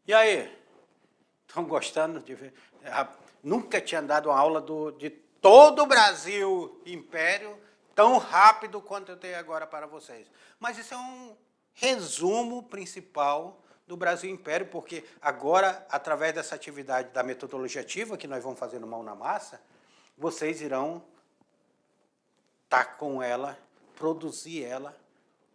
E aí? Estão gostando de ver? Nunca tinha dado uma aula de todo o Brasil Império tão rápido quanto eu tenho agora para vocês. Mas isso é um resumo principal do Brasil Império, porque agora, através dessa atividade da metodologia ativa, que nós vamos fazer no Mão na Massa, vocês irão estar com ela, produzir ela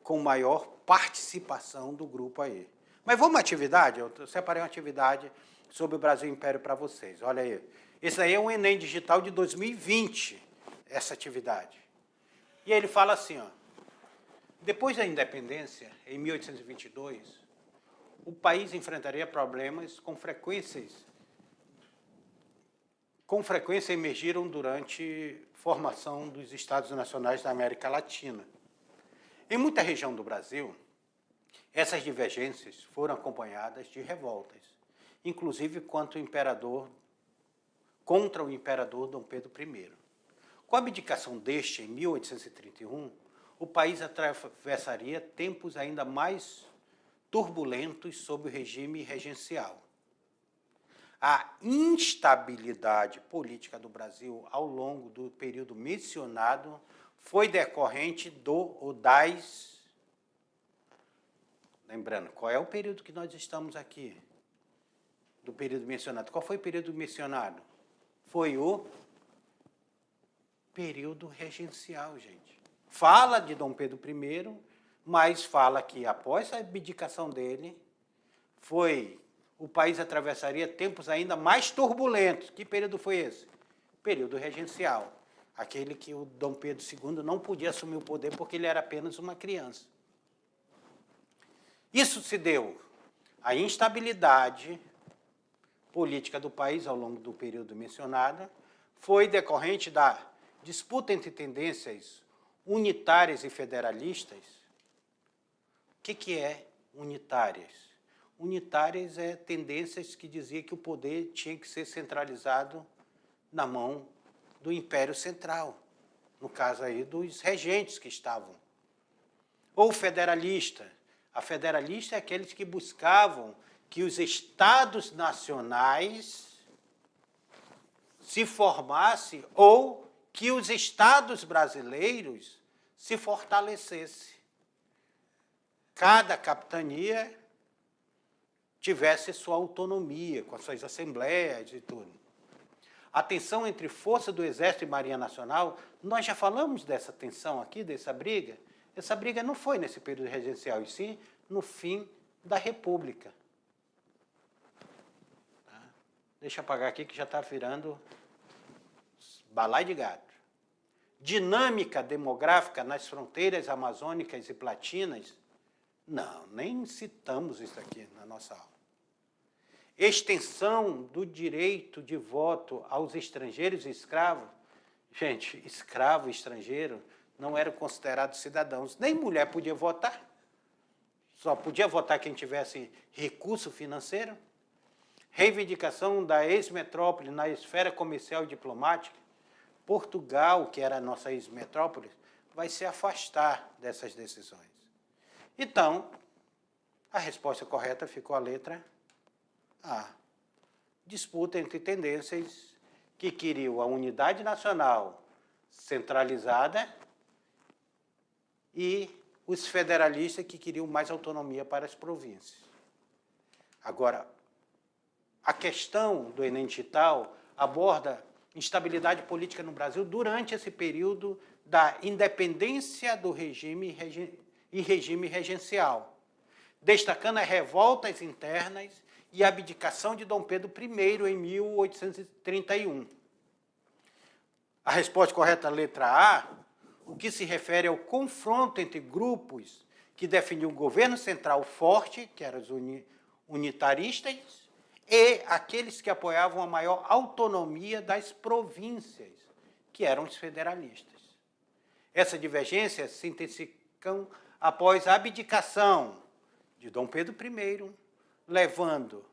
com maior participação do grupo aí. Mas vamos à atividade? Eu separei uma atividade sobre o Brasil Império para vocês. Olha aí. Esse aí é um Enem Digital de 2020, essa atividade. E aí ele fala assim, ó, depois da independência, em 1822, o país enfrentaria problemas com frequência emergiram durante a formação dos Estados Nacionais da América Latina. Em muita região do Brasil, essas divergências foram acompanhadas de revoltas, inclusive contra o imperador Dom Pedro I. Com a abdicação deste, em 1831, o país atravessaria tempos ainda mais turbulentos sob o regime regencial. A instabilidade política do Brasil ao longo do período mencionado foi decorrente das... Lembrando, qual é o período que nós estamos aqui? Do período mencionado. Qual foi o período mencionado? Foi o período regencial, gente. Fala de Dom Pedro I, mas fala que após a abdicação dele, o país atravessaria tempos ainda mais turbulentos. Que período foi esse? Período regencial. Aquele que o Dom Pedro II não podia assumir o poder porque ele era apenas uma criança. Isso se deu à instabilidade política do país ao longo do período mencionado, foi decorrente da disputa entre tendências unitárias e federalistas. O que é unitárias? Unitárias é tendências que diziam que o poder tinha que ser centralizado na mão do Império Central, no caso aí dos regentes que estavam. Ou federalista. A federalista é aqueles que buscavam que os estados nacionais se formassem ou que os estados brasileiros se fortalecessem. Cada capitania tivesse sua autonomia, com as suas assembleias e tudo. A tensão entre força do Exército e Marinha Nacional, nós já falamos dessa tensão aqui, dessa briga. Essa briga não foi nesse período regencial, e sim no fim da República. Tá? Deixa eu apagar aqui que já está virando balaio de gato. Dinâmica demográfica nas fronteiras amazônicas e platinas? Não, nem citamos isso aqui na nossa aula. Extensão do direito de voto aos estrangeiros e escravos? Gente, escravo e estrangeiro não eram considerados cidadãos. Nem mulher podia votar. Só podia votar quem tivesse recurso financeiro. Reivindicação da ex-metrópole na esfera comercial e diplomática. Portugal, que era a nossa ex-metrópole, vai se afastar dessas decisões. Então, a resposta correta ficou a letra A. Disputa entre tendências que queriam a unidade nacional centralizada e os federalistas que queriam mais autonomia para as províncias. Agora, a questão do Enem Digital aborda instabilidade política no Brasil durante esse período da independência do regime e regime regencial, destacando as revoltas internas e a abdicação de Dom Pedro I em 1831. A resposta correta, letra A, o que se refere ao confronto entre grupos que defendiam um governo central forte, que eram os unitaristas, e aqueles que apoiavam a maior autonomia das províncias, que eram os federalistas. Essa divergência se intensificam após a abdicação de Dom Pedro I, levando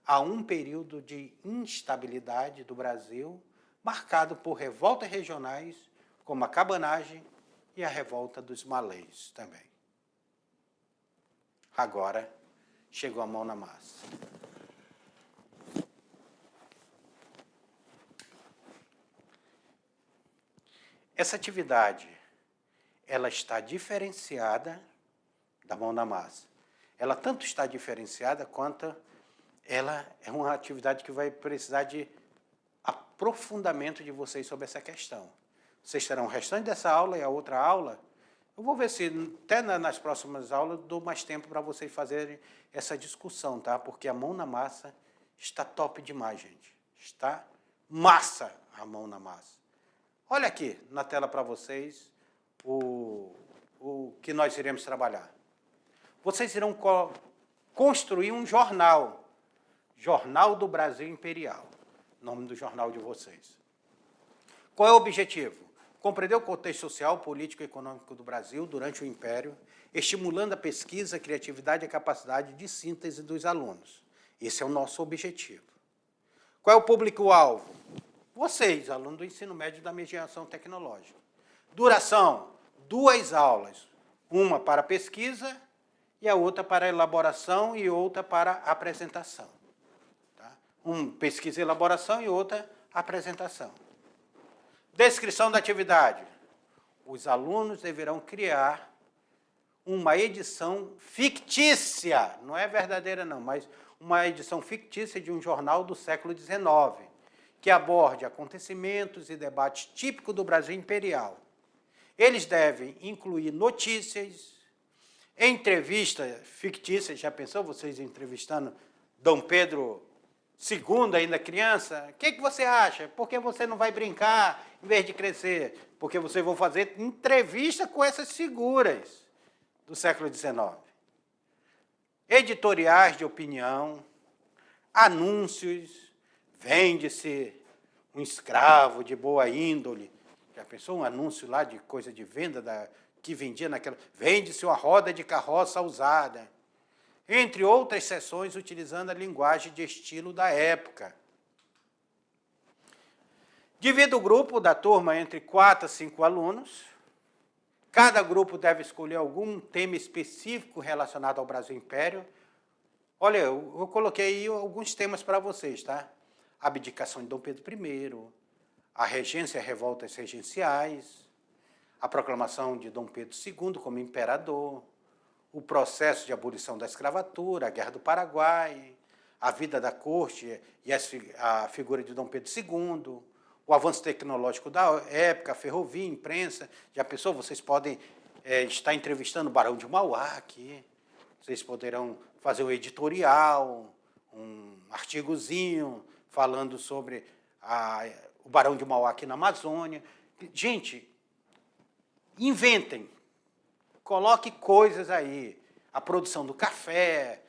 a um período de instabilidade do Brasil, marcado por revoltas regionais, como a cabanagem e a revolta dos malês também. Agora, chegou a mão na massa. Essa atividade, ela está diferenciada da mão na massa. Ela tanto está diferenciada quanto ela é uma atividade que vai precisar de aprofundamento de vocês sobre essa questão. Vocês terão o restante dessa aula e a outra aula. Eu vou ver se até nas próximas aulas dou mais tempo para vocês fazerem essa discussão, tá? Porque a mão na massa está top demais, gente. Está massa a mão na massa. Olha aqui na tela para vocês o que nós iremos trabalhar. Vocês irão construir um jornal. Jornal do Brasil Imperial. Nome do jornal de vocês. Qual é o objetivo? Compreender o contexto social, político e econômico do Brasil durante o Império, estimulando a pesquisa, a criatividade e a capacidade de síntese dos alunos. Esse é o nosso objetivo. Qual é o público-alvo? Vocês, alunos do ensino médio da mediação tecnológica. Duração, 2 aulas. Uma para pesquisa e a outra para elaboração e outra para apresentação. Pesquisa e elaboração e outra apresentação. Descrição da atividade. Os alunos deverão criar uma edição fictícia, não é verdadeira não, mas uma edição fictícia de um jornal do século XIX, que aborde acontecimentos e debates típicos do Brasil imperial. Eles devem incluir notícias, entrevistas fictícias. Já pensou vocês entrevistando Dom Pedro II, ainda criança? O que você acha? Por que você não vai brincar em vez de crescer? Porque vocês vão fazer entrevista com essas figuras do século XIX. Editoriais de opinião, anúncios, vende-se um escravo de boa índole. Já pensou um anúncio lá de coisa de venda que vendia naquela... Vende-se uma roda de carroça usada. Entre outras seções, utilizando a linguagem de estilo da época. Divida o grupo da turma entre 4 a 5 alunos. Cada grupo deve escolher algum tema específico relacionado ao Brasil Império. Olha, eu coloquei aí alguns temas para vocês, tá? A abdicação de Dom Pedro I, a regência e revoltas regenciais, a proclamação de Dom Pedro II como imperador, o processo de abolição da escravatura, a Guerra do Paraguai, a vida da corte e a figura de Dom Pedro II, o avanço tecnológico da época, a ferrovia, a imprensa. Já pensou? Vocês podem estar entrevistando o Barão de Mauá aqui, vocês poderão fazer um editorial, um artigozinho falando sobre o Barão de Mauá aqui na Amazônia. Gente, inventem. Coloque coisas aí, a produção do café,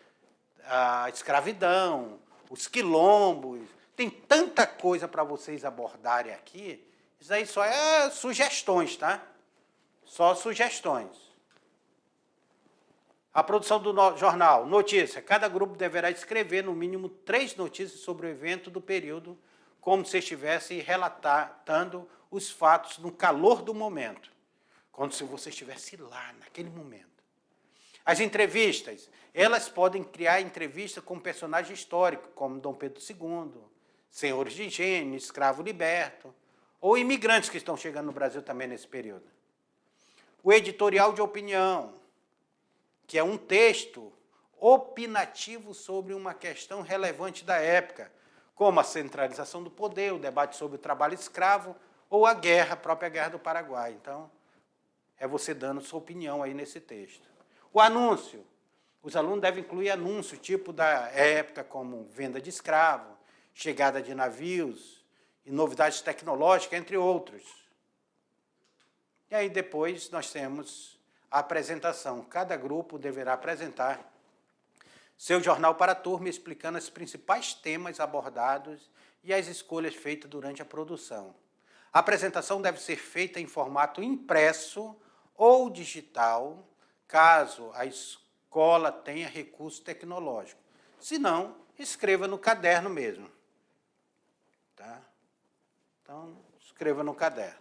a escravidão, os quilombos, tem tanta coisa para vocês abordarem aqui, isso aí só é sugestões, tá? Só sugestões. A produção do jornal, notícia, cada grupo deverá escrever no mínimo 3 notícias sobre o evento do período, como se estivesse relatando os fatos no calor do momento. Como se você estivesse lá, naquele momento. As entrevistas, elas podem criar entrevistas com personagens históricos, como Dom Pedro II, senhores de engenho, escravo liberto, ou imigrantes que estão chegando no Brasil também nesse período. O editorial de opinião, que é um texto opinativo sobre uma questão relevante da época, como a centralização do poder, o debate sobre o trabalho escravo, ou a guerra, a própria Guerra do Paraguai. Então, é você dando sua opinião aí nesse texto. O anúncio. Os alunos devem incluir anúncio, tipo da época, como venda de escravo, chegada de navios e novidades tecnológicas, entre outros. E aí depois nós temos a apresentação. Cada grupo deverá apresentar seu jornal para a turma, explicando os principais temas abordados e as escolhas feitas durante a produção. A apresentação deve ser feita em formato impresso ou digital, caso a escola tenha recurso tecnológico. Se não, escreva no caderno mesmo. Tá? Então, escreva no caderno.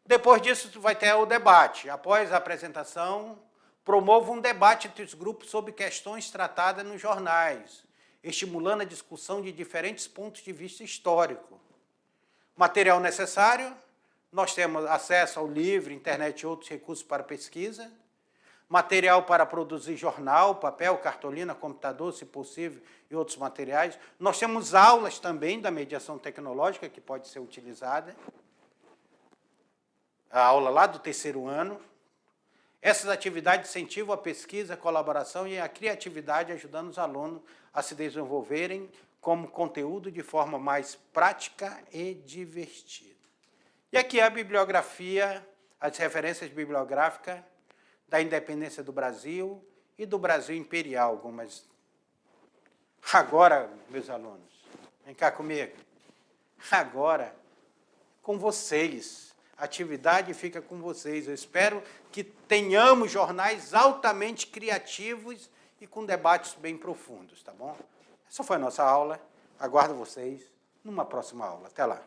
Depois disso, vai ter o debate. Após a apresentação, promova um debate entre os grupos sobre questões tratadas nos jornais, estimulando a discussão de diferentes pontos de vista histórico. Material necessário: nós temos acesso ao livro, internet e outros recursos para pesquisa, material para produzir jornal, papel, cartolina, computador, se possível, e outros materiais. Nós temos aulas também da mediação tecnológica que pode ser utilizada. A aula lá do 3º ano. Essas atividades incentivam a pesquisa, a colaboração e a criatividade, ajudando os alunos a se desenvolverem como conteúdo de forma mais prática e divertida. E aqui a bibliografia, as referências bibliográficas da independência do Brasil e do Brasil imperial, algumas. Agora, meus alunos, vem cá comigo. Agora, com vocês. A atividade fica com vocês. Eu espero que tenhamos jornais altamente criativos e com debates bem profundos, tá bom? Essa foi a nossa aula. Aguardo vocês numa próxima aula. Até lá.